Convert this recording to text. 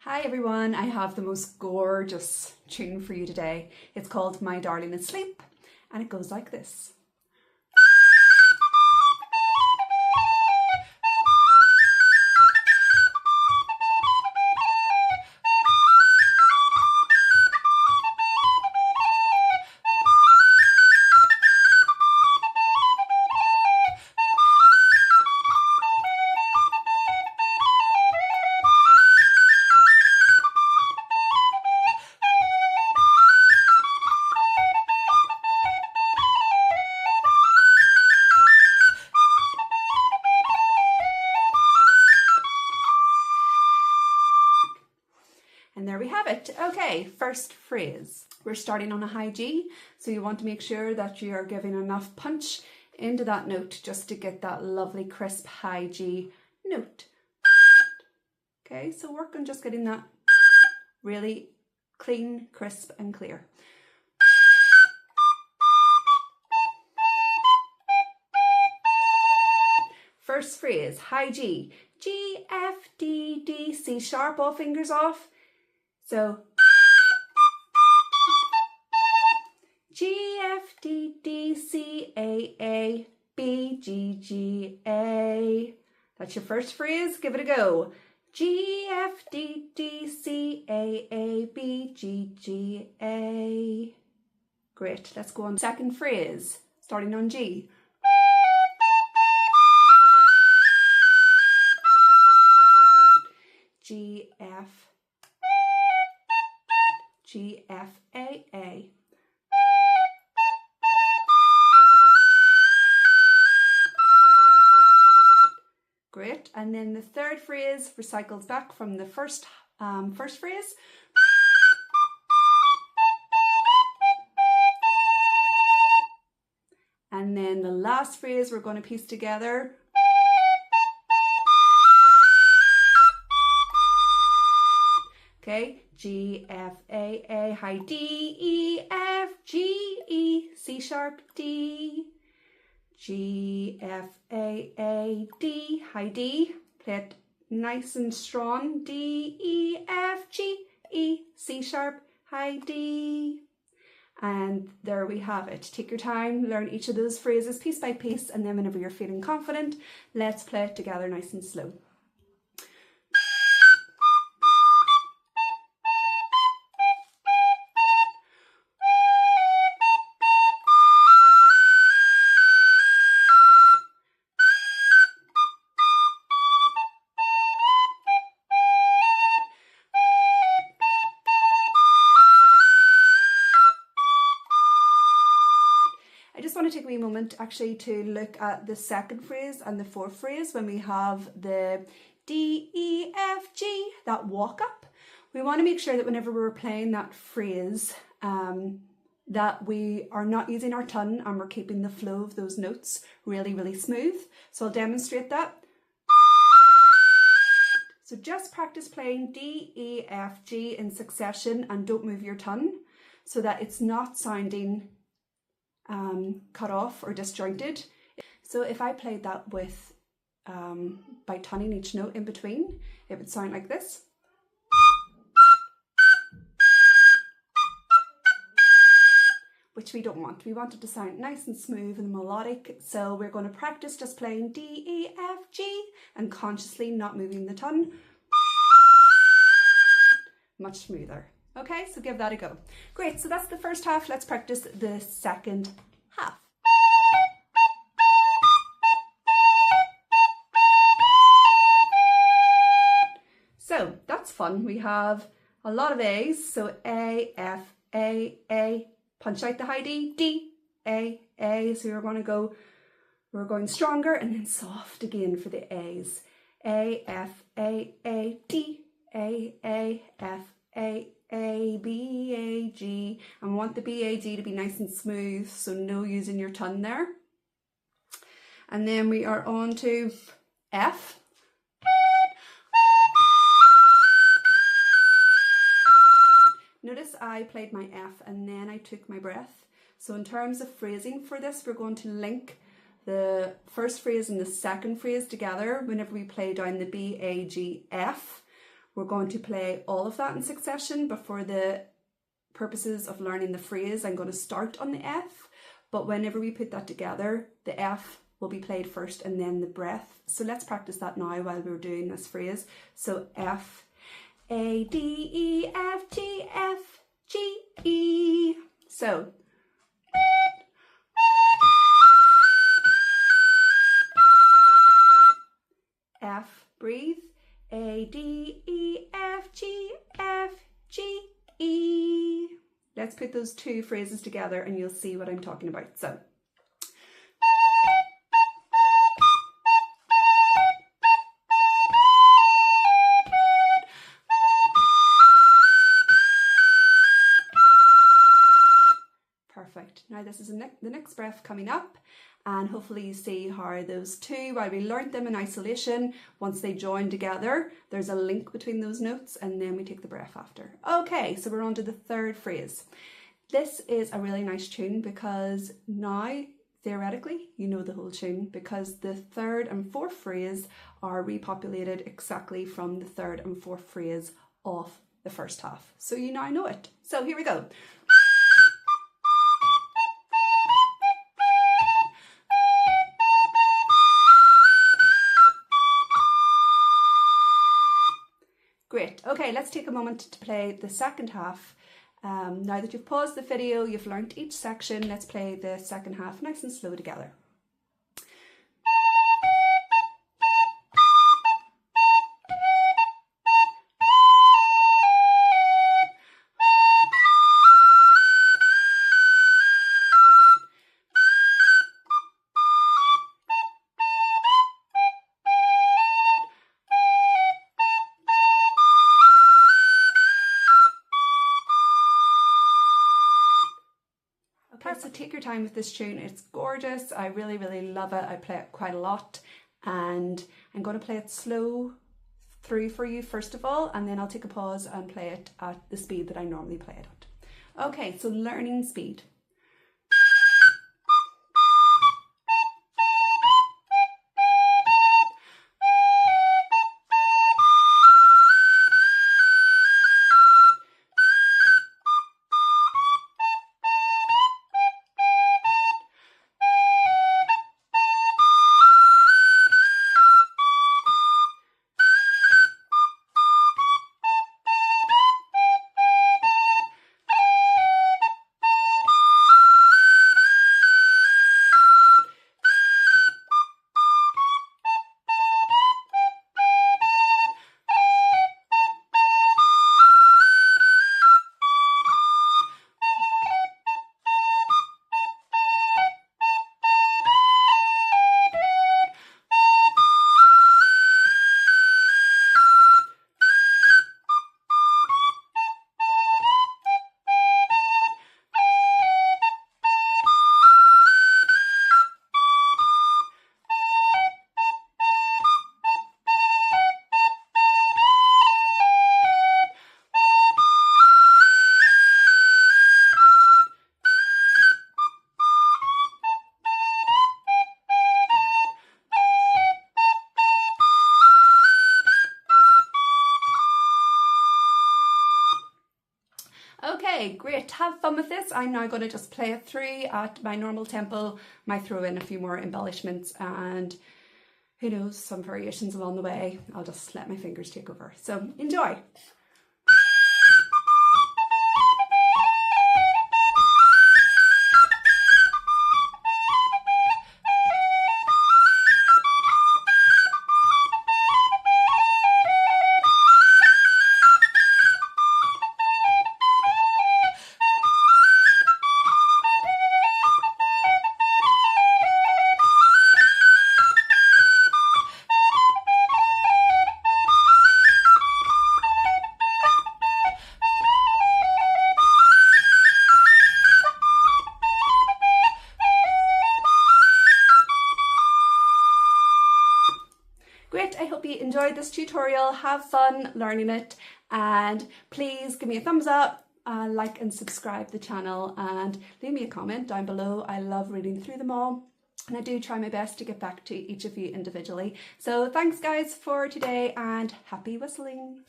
Hi everyone, I have the most gorgeous tune for you today. It's called My Darling Asleep and it goes like this. And there we have it. Okay, first phrase. We're starting on a high G, so you want to make sure that you are giving enough punch into that note just to get that lovely crisp high G note. Okay, so work on just getting that really clean, crisp and clear. First phrase, high G. G, F, D, D, C sharp, all fingers off. So G, F, D, D, C, A, B, G, G, A. That's your first phrase. Give it a go. G, F, D, D, C, A, B, G, G, A. Great. Let's go on. Second phrase, starting on G. G, F, G, F, A. Great. And then the third phrase recycles back from the first phrase. And then the last phrase we're going to piece together. Okay, G, F, A, high D, E, F, G, E, C sharp, D. G, F, A, D, high D. Play it nice and strong. D, E, F, G, E, C sharp, high D. And there we have it. Take your time, learn each of those phrases piece by piece, and then whenever you're feeling confident, let's play it together nice and slow. I just want to take a wee moment actually to look at the second phrase and the fourth phrase when we have the D, E, F, G, that walk up. We want to make sure that whenever we're playing that phrase that we are not using our tongue and we're keeping the flow of those notes really, really smooth. So I'll demonstrate that. So just practice playing D, E, F, G in succession and don't move your tongue so that it's not sounding cut off or disjointed. So if I played that with by tonning each note in between, it would sound like this. Which we don't want. We want it to sound nice and smooth and melodic. So we're going to practice just playing D, E, F, G and consciously not moving the tongue. Much smoother. Okay, so give that a go. Great, so that's the first half. Let's practice the second half. So that's fun. We have a lot of A's. So A, F, A. Punch out the high D, D, A. So we're going stronger and then soft again for the A's. A, F, A, D, A, F, A, B, A, G. And we want the B, A, G to be nice and smooth, so no using your tongue there. And then we are on to F. Notice I played my F and then I took my breath. So in terms of phrasing for this, we're going to link the first phrase and the second phrase together. Whenever we play down the B, A, G, F, we're going to play all of that in succession, but for the purposes of learning the phrase, I'm going to start on the F, but whenever we put that together, the F will be played first and then the breath. So let's practice that now while we're doing this phrase. So F, A, D, E, F, G, F, G, E. So F, breathe, A, D, E, F, G, F, G, E. Let's put those two phrases together and you'll see what I'm talking about. So perfect. Now this is the next breath coming up, and hopefully you see how those two, while we learnt them in isolation, once they join together, there's a link between those notes, and then we take the breath after. Okay, so we're on to the third phrase. This is a really nice tune because now, theoretically, you know the whole tune because the third and fourth phrase are repopulated exactly from the third and fourth phrase of the first half. So you now know it. So here we go. Great. Okay, let's take a moment to play the second half. Now that you've paused the video, you've learnt each section, let's play the second half nice and slow together. So take your time with this tune, it's gorgeous, I really, really love it, I play it quite a lot, and I'm going to play it slow through for you first of all, and then I'll take a pause and play it at the speed that I normally play it at. Okay, so learning speed. Okay, great, have fun with this. I'm now going to just play it through at my normal tempo, might throw in a few more embellishments and who knows, some variations along the way. I'll just let my fingers take over. So enjoy. Great, I hope you enjoyed this tutorial, have fun learning it, and please give me a thumbs up, like and subscribe the channel, and leave me a comment down below. I love reading through them all, and I do try my best to get back to each of you individually. So thanks guys for today, and happy whistling.